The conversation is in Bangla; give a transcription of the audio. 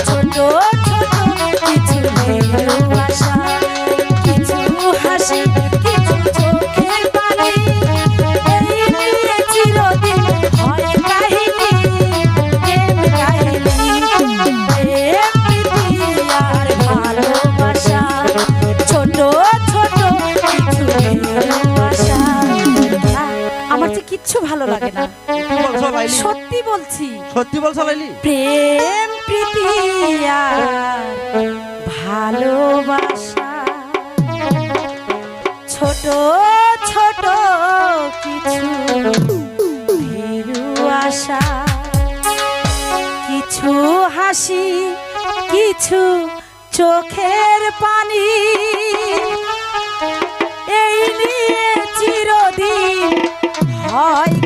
ছোট ছোট কিছু ভালোবাসা, কিছু হাসি, কিছু চোখের পানি, এই নিয়ে চিরদিন হয় কাহিনী, প্রেম কাহিনী, প্রেম প্রীতি আর ভালোবাসা, ছোট ছোট কিছু ভালোবাসা। আমার যে কিচ্ছু ভালো লাগে না, সত্যি বলছি। সত্যি বলছো লাইলি? প্রেম প্রীতি আর ভালোবাসা, ছোট ছোট কিছু ভীরু আশা, কিছু হাসি, কিছু চোখের পানি, এই নিয়ে চিরদিন হয়